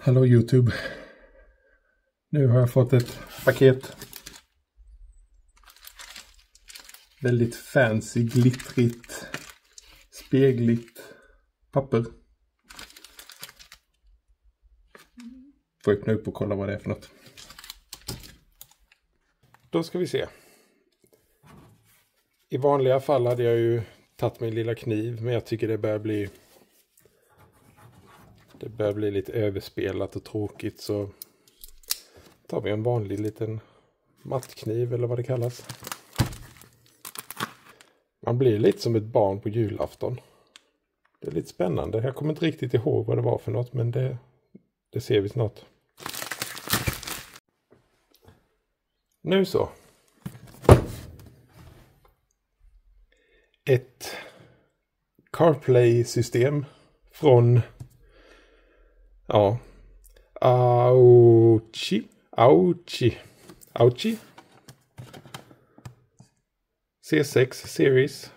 Hallå YouTube. Nu har jag fått ett paket. Väldigt fancy, glittrigt, spegligt papper. Får öppna upp och kolla vad det är för något. Då ska vi se. I vanliga fall hade jag ju tagit min lilla kniv, men jag tycker det börjar bli lite överspelat och tråkigt, så tar vi en vanlig liten mattkniv eller vad det kallas. Man blir lite som ett barn på julafton. Det är lite spännande. Jag kommer inte riktigt ihåg vad det var för något, men det ser vi snart. Nu så. Ett CarPlay-system från Authy C6 Series.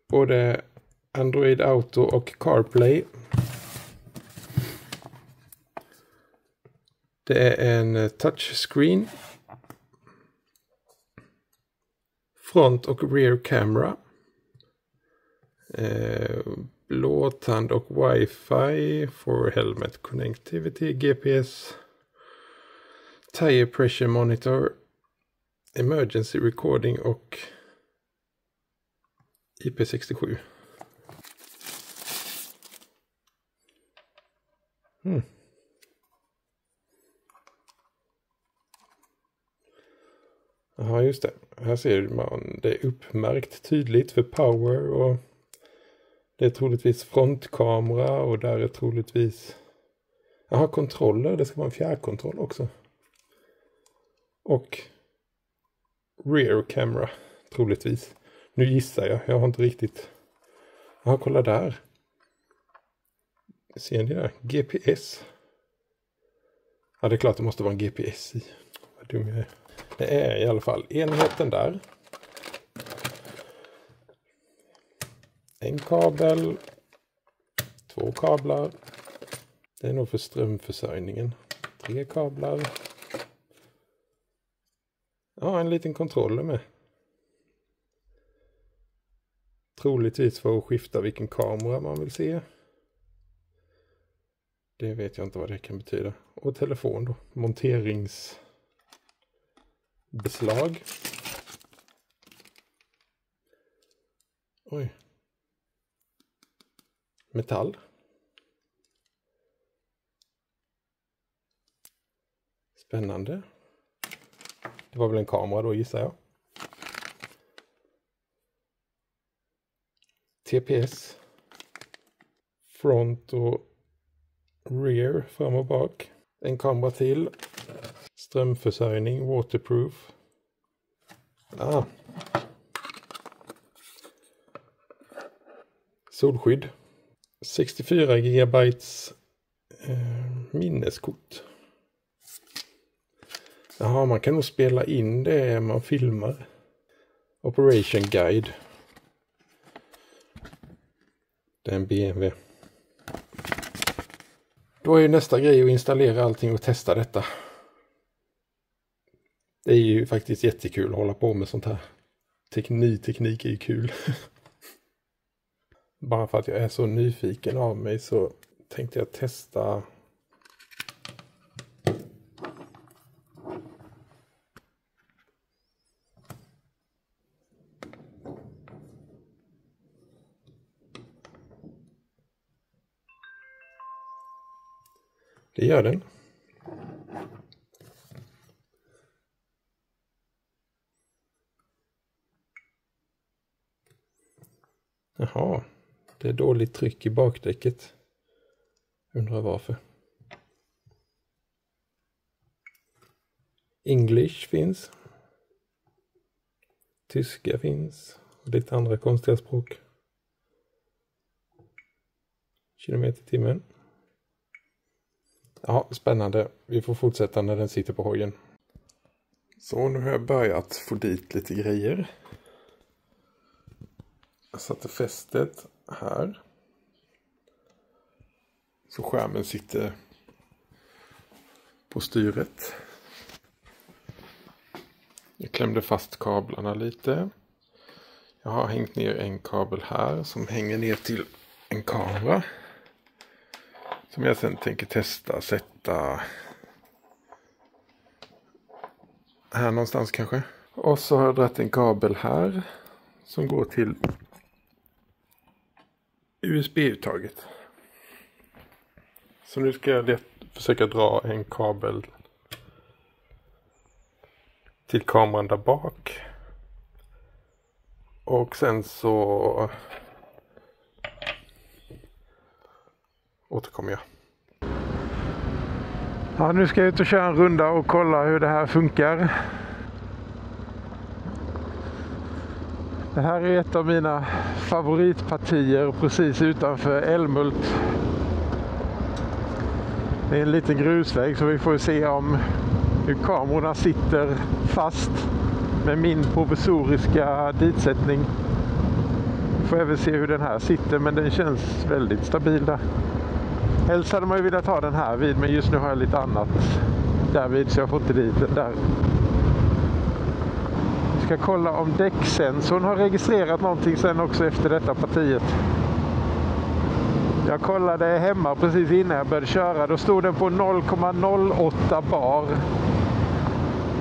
Både Android Auto och CarPlay. Det är en touchscreen. Front och rear camera. Blåtand och wifi for helmet connectivity, GPS, tire pressure monitor, emergency recording och IP67. Ja, just det. Här ser man det är uppmärkt tydligt för power, och det är troligtvis frontkamera, och där är troligtvis kontroller. Det ska vara en fjärrkontroll också. Och rear camera troligtvis. Nu gissar jag har inte riktigt. Kolla där. Ser ni där? GPS. Ja, det är klart det måste vara en GPS i. Vad dum jag är. Det är i alla fall enheten där. En kabel. 2 kablar. Det är nog för strömförsörjningen. 3 kablar. Ja, en liten kontroller med. Troligtvis för att skifta vilken kamera man vill se. Det vet jag inte vad det kan betyda. Och telefon då. Monteringsbeslag. Oj. Metall. Spännande. Det var väl en kamera då, gissar jag. TPS. Front och rear, fram och bak. En kamera till. Strömförsörjning, waterproof. Solskydd. 64 GB minneskort. Jaha, man kan nog spela in det man filmar. Operation Guide. Det är en BMW. Då är ju nästa grej att installera allting och testa detta. Det är ju faktiskt jättekul att hålla på med sånt här. Ny teknik är ju kul. Bara för att jag är så nyfiken av mig så tänkte jag testa. Det gör den. Jaha, det är dåligt tryck i bakdäcket. Undrar varför. English finns. Tyska finns. Och lite andra konstiga språk. Kilometer i timmen. Ja, spännande. Vi får fortsätta när den sitter på hojen. Så nu har jag börjat få dit lite grejer. Jag satte fästet här. Så skärmen sitter på styret. Jag klämde fast kablarna lite. Jag har hängt ner en kabel här som hänger ner till en kamera. Som jag sen tänker testa sätta här någonstans kanske. Och så har jag dragit en kabel här som går till USB-uttaget. Så nu ska jag försöka dra en kabel till kameran där bak. Och sen så återkommer jag. Ja, nu ska jag ut och köra en runda och kolla hur det här funkar. Det här är ett av mina favoritpartier precis utanför Älmhult. Det är en liten grusväg så vi får se om hur kamerorna sitter fast med min provisoriska ditsättning. Får även se hur den här sitter, men den känns väldigt stabil där. Helst hade man ju velat ha den här vid, men just nu har jag lite annat där vid så jag får inte dit den där. Jag ska kolla om däcksensorn har registrerat någonting sen också efter detta partiet. Jag kollade hemma precis innan jag började köra. Då stod den på 0,08 bar.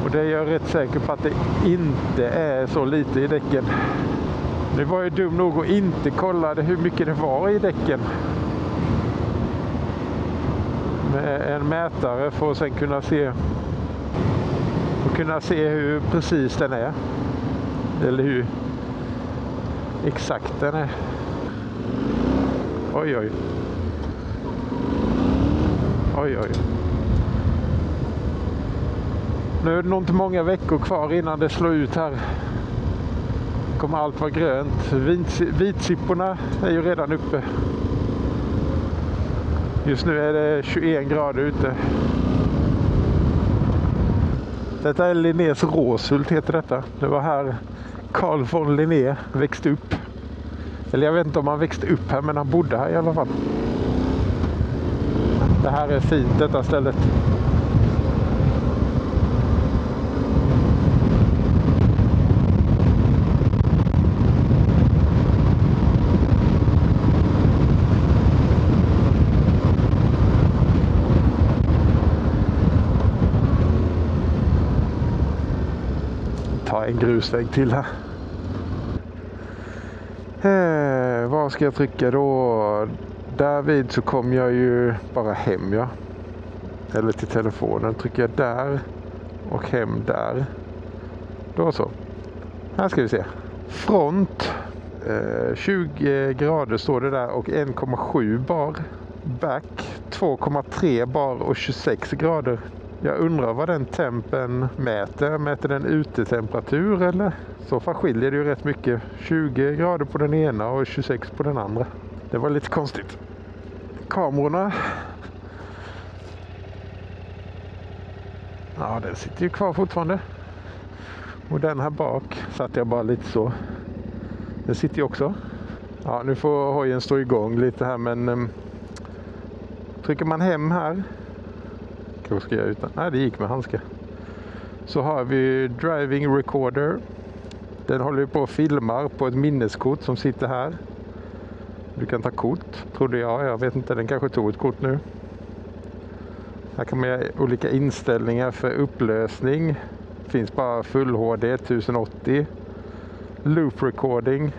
Och det är jag rätt säker på att det inte är så lite i däcken. Nu var jag dum nog och inte kollade hur mycket det var i däcken. Med en mätare för att sen kunna se hur precis den är. Eller hur exakt den är. Oj oj. Oj oj. Nu är det nog inte många veckor kvar innan det slår ut här. Kommer allt vara grönt. Vitsipporna är ju redan uppe. Just nu är det 21 grader ute. Detta är Linnés Råshult heter detta. Det var här Carl von Linné växte upp. Eller jag vet inte om han växte upp här, men han bodde här i alla fall. Det här är fint detta stället. Ta en grusväg till här. Vad ska jag trycka då? Därvid så kommer jag ju bara hem, ja. Eller till telefonen. Trycker jag där och hem där. Då så. Här ska vi se. Front. 20 grader står det där och 1,7 bar. Back 2,3 bar och 26 grader. Jag undrar vad den tempen mäter. Mäter den utetemperatur eller? I så fall skiljer det ju rätt mycket. 20 grader på den ena och 26 på den andra. Det var lite konstigt. Kamerorna. Ja, den sitter ju kvar fortfarande. Och den här bak satt jag bara lite så. Den sitter ju också. Ja, nu får hojen stå igång lite här, men trycker man hem här. Kanske ska jag utan. Nej, det gick med handskar. Så har vi driving recorder. Den håller ju på och filmar på ett minneskort som sitter här. Du kan ta kort, trodde jag. Jag vet inte, den kanske tog ett kort nu. Här kan man göra olika inställningar för upplösning. Finns bara full HD 1080. Loop recording.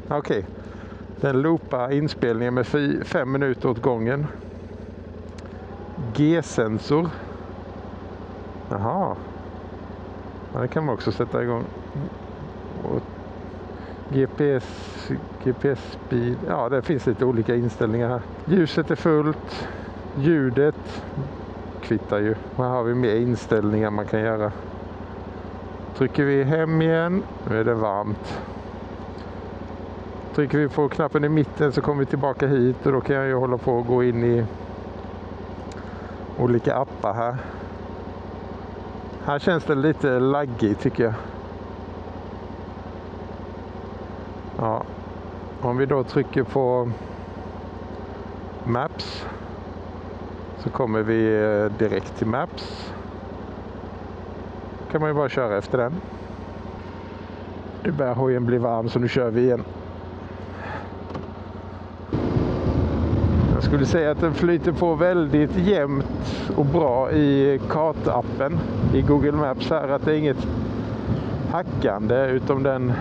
Okej. Den loopar inspelningen med 5 minuter åt gången. G-sensor. Jaha. Ja, det kan man också sätta igång. Och GPS-speed. Ja, det finns lite olika inställningar här. Ljuset är fullt. Ljudet kvittar ju. Här har vi mer inställningar man kan göra. Trycker vi hem igen. Nu är det varmt. Trycker vi på knappen i mitten så kommer vi tillbaka hit. Och då kan jag ju hålla på och gå in i olika appar här. Här känns det lite laggigt tycker jag. Ja. Om vi då trycker på Maps. Så kommer vi direkt till Maps. Kan man ju bara köra efter den. Nu börjar hojen bli varm så nu kör vi igen. Jag skulle säga att den flyter på väldigt jämnt och bra i kartappen i Google Maps här. Att det är inget hackande utan den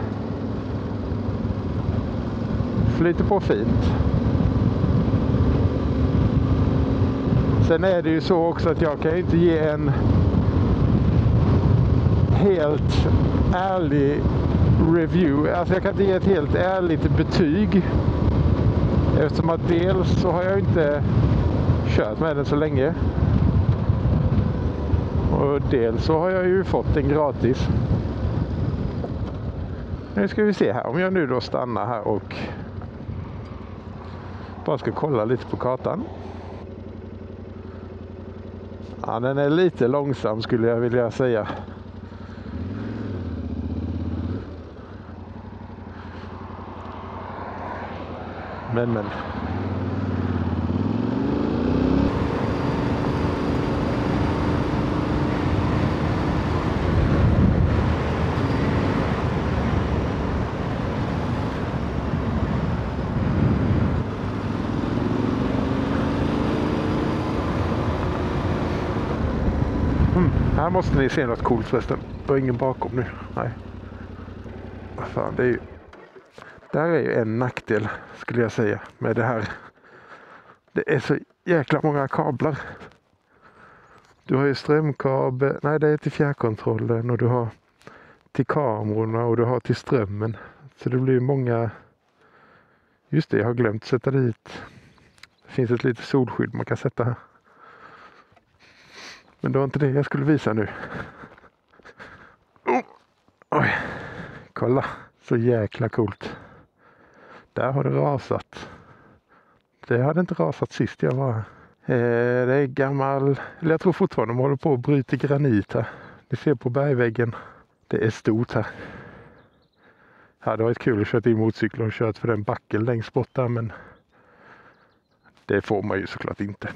flyter på fint. Sen är det ju så också att jag kan ju inte ge en helt ärlig review. Alltså jag kan inte ge ett helt ärligt betyg. Eftersom att dels så har jag inte kört med den så länge. Och dels så har jag ju fått den gratis. Nu ska vi se här. Om jag nu då stannar här och bara ska kolla lite på kartan. Ja, den är lite långsam skulle jag vilja säga. Men. Här måste ni se något coolt förresten. Det var ingen bakom nu. Nej. Vad fan, det är ju... Det här är ju en nackdel skulle jag säga med det här. Det är så jäkla många kablar. Du har ju strömkabel, nej det är till fjärrkontrollen och du har till kamerorna och du har till strömmen. Så det blir många, just det jag har glömt sätta dit. Det finns ett litet solskydd man kan sätta här. Men det var inte det jag skulle visa nu. Oj, kolla, så jäkla coolt. Där har det rasat. Det hade inte rasat sist jag var här. Det är gammal, eller jag tror fortfarande de håller på att bryta granit här. Ni ser på bergväggen. Det är stort här. Det hade varit kul att köra in motorcykeln och kört för den backen längst bort där, men det får man ju såklart inte.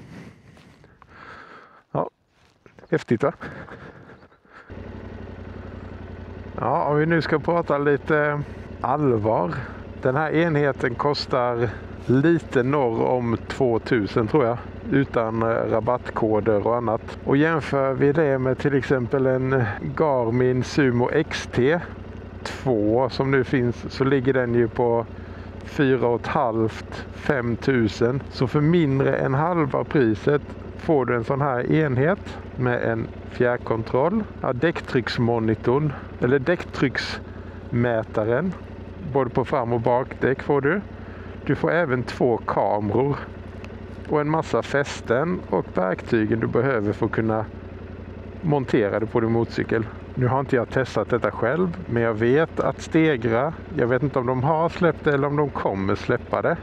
Ja, häftigt va? Ja, om vi nu ska prata lite allvar. Den här enheten kostar lite norr om 2000 tror jag. Utan rabattkoder och annat. Och jämför vi det med till exempel en Garmin Sumo XT2 som nu finns, så ligger den ju på 4 500-5 000. Så för mindre än halva priset får du en sån här enhet med en fjärrkontroll. Ja, däcktrycksmonitorn eller däcktrycksmätaren. Både på fram- och bakdäck får du. Du får även 2 kameror. Och en massa fästen och verktygen du behöver för att kunna montera det på din motorcykel. Nu har inte jag testat detta själv, men jag vet att Stegra, jag vet inte om de har släppt det eller om de kommer släppa det.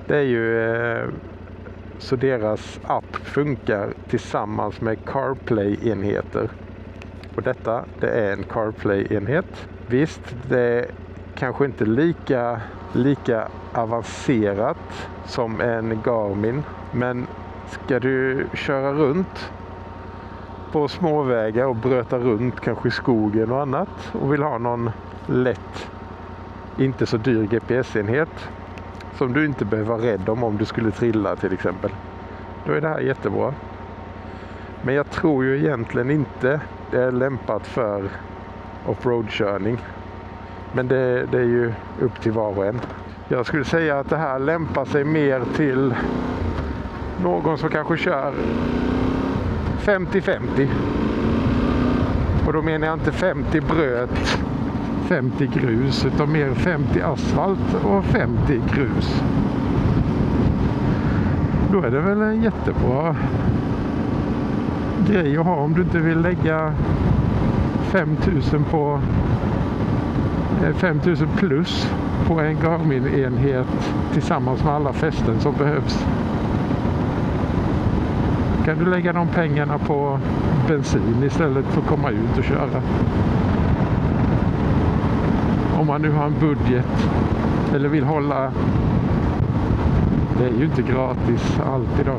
Det är ju så deras app funkar tillsammans med CarPlay-enheter. Och detta, det är en CarPlay-enhet. Visst, det är kanske inte lika avancerat som en Garmin, men ska du köra runt på småvägar och bröta runt kanske i skogen och annat och vill ha någon lätt, inte så dyr GPS-enhet som du inte behöver vara rädd om du skulle trilla till exempel, då är det här jättebra. Men jag tror ju egentligen inte det är lämpat för offroad-körning. Men det är ju upp till var och en. Jag skulle säga att det här lämpar sig mer till någon som kanske kör 50-50. Och då menar jag inte 50 bröt, 50 grus, utan mer 50 asfalt och 50 grus. Då är det väl en jättebra grej att ha om du inte vill lägga 5000 på 5000 plus på en Garmin-enhet tillsammans med alla fästen som behövs. Kan du lägga de pengarna på bensin istället för att komma ut och köra. Om man nu har en budget eller vill hålla, det är ju inte gratis alltid då.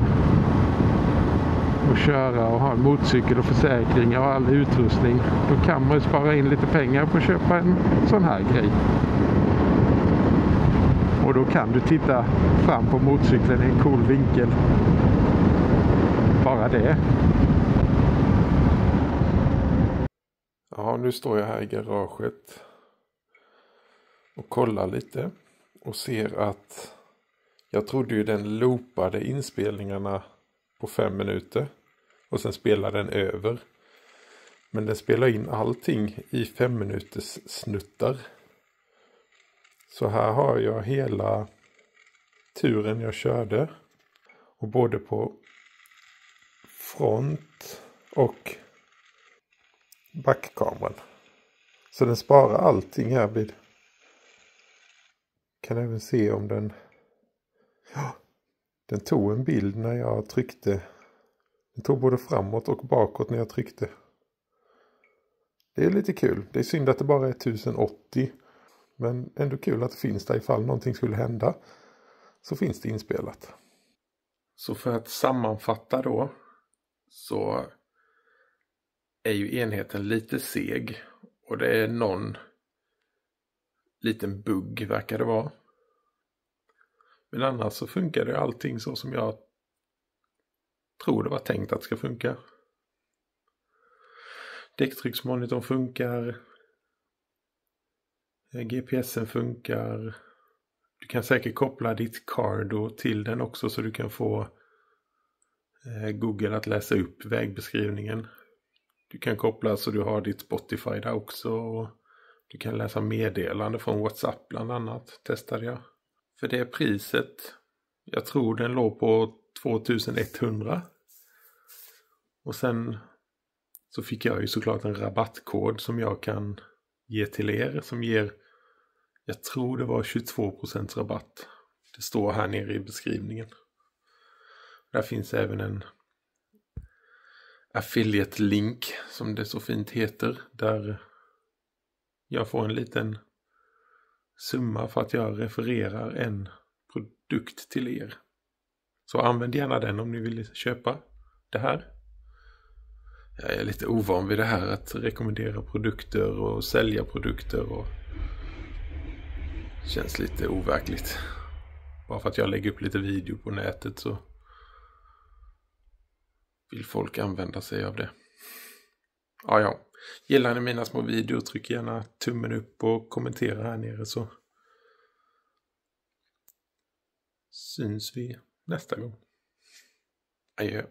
att köra och ha en motorcykel och försäkringar och all utrustning, då kan man ju spara in lite pengar på att köpa en sån här grej. Och då kan du titta fram på motorcykeln i en cool vinkel. Bara det. Ja, nu står jag här i garaget och kollar lite och ser att jag trodde ju den loopade inspelningarna på 5 minuter och sen spelar den över. Men den spelar in allting i 5 minuters snuttar. Så här har jag hela turen jag körde. Och både på front och backkameran. Så den sparar allting här vid. Kan även se om den. Ja, den tog en bild när jag tryckte. Den tog både framåt och bakåt när jag tryckte. Det är lite kul. Det är synd att det bara är 1080. Men ändå kul att det finns där ifall någonting skulle hända. Så finns det inspelat. Så för att sammanfatta då. Så är ju enheten lite seg. Och det är någon liten bugg verkar det vara. Men annars så funkar det allting så som jag tror det var tänkt att det ska funka. Däcktrycksmonitorn funkar. GPSen funkar. Du kan säkert koppla ditt Cardo till den också så du kan få Google att läsa upp vägbeskrivningen. Du kan koppla så du har ditt Spotify där också. Och du kan läsa meddelande från WhatsApp bland annat. Testade jag. För det priset. Jag tror den låg på 2100. Och sen så fick jag ju såklart en rabattkod som jag kan ge till er. Som ger, jag tror det var 22% rabatt. Det står här nere i beskrivningen. Där finns även en affiliate-link som det så fint heter. Där jag får en liten summa för att jag refererar en produkt till er. Så använd gärna den om ni vill köpa det här. Jag är lite ovan vid det här att rekommendera produkter och sälja produkter. Och känns lite overkligt. Bara för att jag lägger upp lite video på nätet så vill folk använda sig av det. Ja. Gillar ni mina små videor, tryck gärna tummen upp och kommentera här nere så syns vi nästa gång. Adjö.